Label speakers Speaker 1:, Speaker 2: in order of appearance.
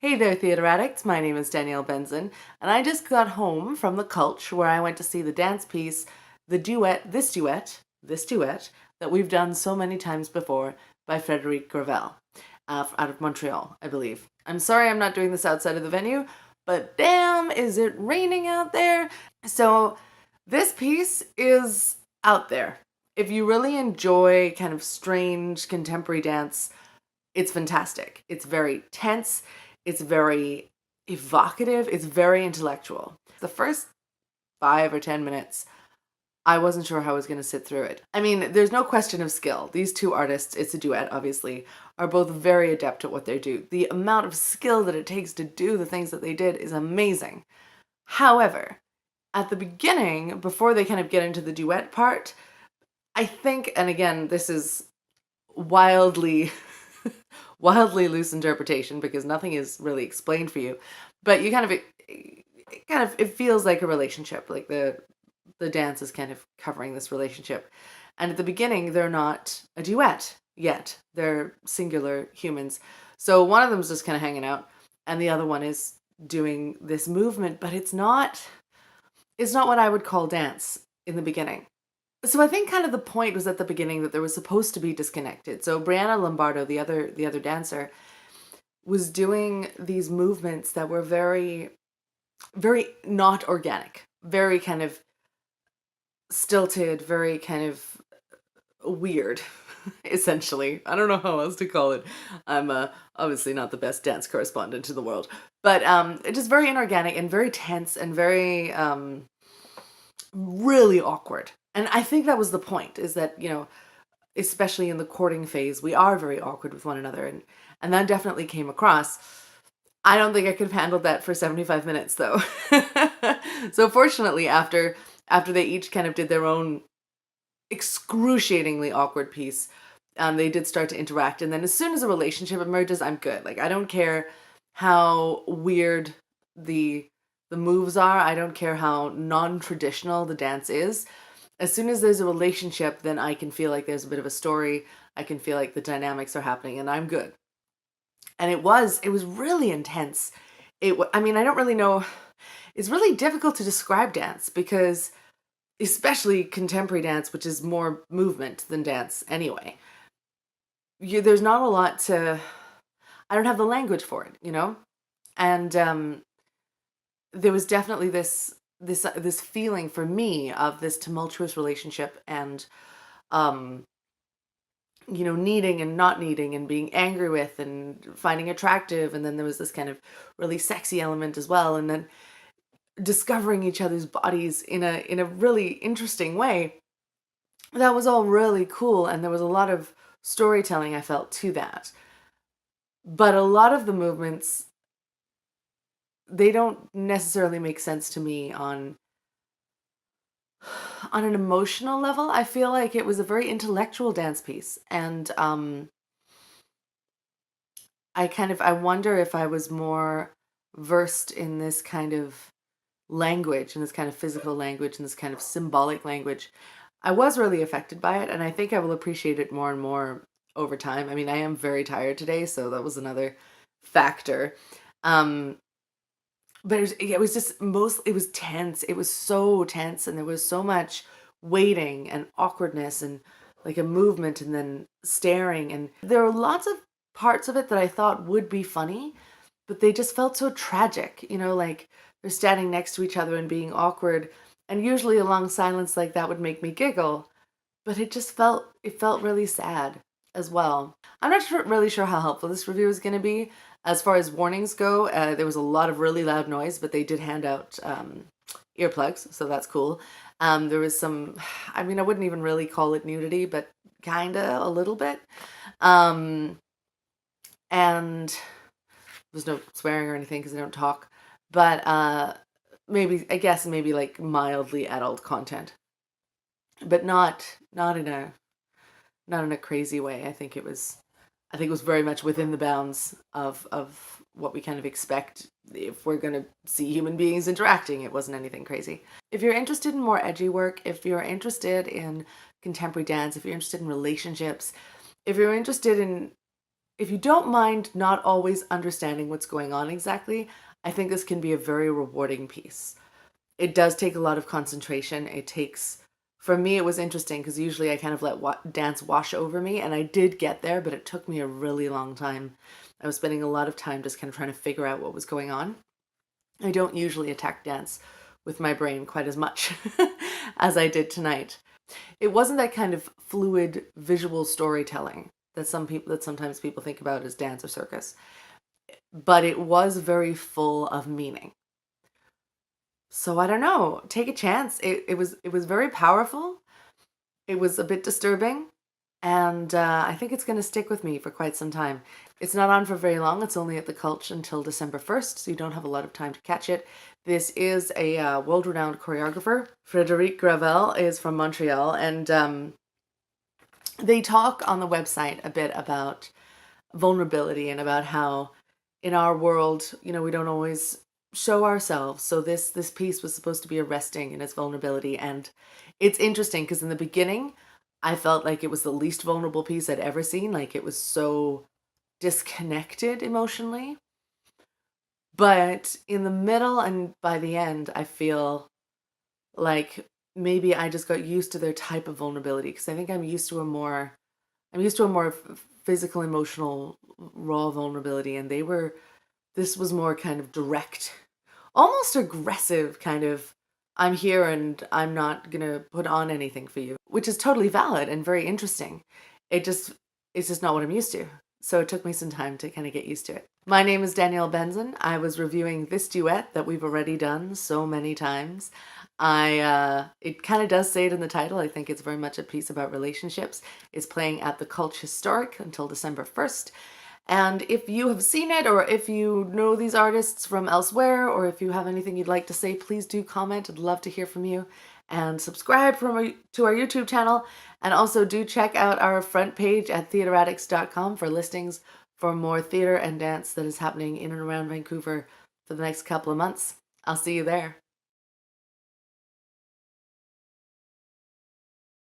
Speaker 1: Hey there, theater addicts. My name is Danielle Benson, and I just got home from the Culture where I went to see the dance piece, this duet that we've done so many times before by Frederic Gravel, out of Montreal, I believe. I'm sorry I'm not doing this outside of the venue, but damn, is it raining out there? So, this piece is out there. If you really enjoy kind of strange contemporary dance, it's fantastic. It's very tense, it's very evocative, it's very intellectual. The first 5 or 10 minutes, I wasn't sure how I was going to sit through it. I mean, there's no question of skill. These two artists, it's a duet, obviously, are both very adept at what they do. The amount of skill that it takes to do the things that they did is amazing. However, at the beginning, before they kind of get into the duet part, I think, and again, this is wildly wildly loose interpretation because nothing is really explained for you, but you kind of it feels like a relationship, like the dance is kind of covering this relationship, and at the beginning they're not a duet yet, they're singular humans. So one of them's just kind of hanging out and the other one is doing this movement, but it's not what I would call dance in the beginning. So I think kind of the point was at the beginning that there was supposed to be disconnected. So Brianna Lombardo, the other dancer, was doing these movements that were very, very not organic, very kind of stilted, very kind of weird, essentially. I don't know how else to call it. I'm obviously not the best dance correspondent in the world, but it is very inorganic and very tense and very really awkward. And I think that was the point, is that, especially in the courting phase, we are very awkward with one another. And that definitely came across. I don't think I could have handled that for 75 minutes though. So fortunately, after they each kind of did their own excruciatingly awkward piece, they did start to interact. And then as soon as a relationship emerges, I'm good. Like, I don't care how weird the the moves are. I don't care how non-traditional the dance is. As soon as there's a relationship, then I can feel like there's a bit of a story. I can feel like the dynamics are happening and I'm good. And it was really intense. I mean, I don't really know. It's really difficult to describe dance because especially contemporary dance, which is more movement than dance anyway. There's not a lot to I don't have the language for it. And there was definitely this feeling for me of this tumultuous relationship and um needing and not needing and being angry with and finding attractive, and then there was this kind of really sexy element as well, and then discovering each other's bodies in a really interesting way. That was all really cool, and there was a lot of storytelling I felt to that. But a lot of the movements, they don't necessarily make sense to me on an emotional level. I feel like it was a very intellectual dance piece, and I wonder if I was more versed in this kind of language and this kind of physical language and this kind of symbolic language. I was really affected by it, and I think I will appreciate it more and more over time. I mean, I am very tired today, so that was another factor. Um, but it was just it was tense. It was so tense, and there was so much waiting and awkwardness and like a movement and then staring. And there were lots of parts of it that I thought would be funny, but they just felt so tragic, like they're standing next to each other and being awkward. And usually a long silence like that would make me giggle, but it felt really sad as well. I'm not really sure how helpful this review is going to be. As far as warnings go, there was a lot of really loud noise, but they did hand out earplugs, so that's cool. There was some, I mean, I wouldn't even really call it nudity, but kinda a little bit. Um, and there's no swearing or anything because I don't talk. But maybe like mildly adult content, but not in a crazy way. I think it was very much within the bounds of what we kind of expect if we're going to see human beings interacting. It wasn't anything crazy. If you're interested in more edgy work, if you're interested in contemporary dance, if you're interested in relationships, if you're interested if you don't mind not always understanding what's going on exactly, I think this can be a very rewarding piece. It does take a lot of concentration. It takes, for me, it was interesting because usually I kind of let dance wash over me, and I did get there, but it took me a really long time. I was spending a lot of time just kind of trying to figure out what was going on. I don't usually attack dance with my brain quite as much as I did tonight. It wasn't that kind of fluid visual storytelling that sometimes people think about as dance or circus, but it was very full of meaning. So I don't know, take a chance. It was very powerful. It was a bit disturbing, and I think it's going to stick with me for quite some time. It's not on for very long. It's only at the Culch until December 1st, so you don't have a lot of time to catch it. This is a world-renowned choreographer. Frédéric Gravel is from Montreal, and they talk on the website a bit about vulnerability and about how in our world, we don't always show ourselves. So this piece was supposed to be arresting in its vulnerability, and it's interesting because in the beginning, I felt like it was the least vulnerable piece I'd ever seen. Like it was so disconnected emotionally. But in the middle and by the end, I feel like maybe I just got used to their type of vulnerability because I think I'm used to a more physical, emotional, raw vulnerability, and this was more kind of direct, almost aggressive kind of, I'm here and I'm not gonna put on anything for you, which is totally valid and very interesting. It just, it's just not what I'm used to. So it took me some time to kind of get used to it. My name is Danielle Benson. I was reviewing this duet that we've already done so many times. It kind of does say it in the title. I think it's very much a piece about relationships. It's playing at the Culch Historic until December 1st. And if you have seen it, or if you know these artists from elsewhere, or if you have anything you'd like to say, please do comment. I'd love to hear from you. And subscribe to our YouTube channel. And also do check out our front page at theateraddicts.com for listings for more theater and dance that is happening in and around Vancouver for the next couple of months. I'll see you there.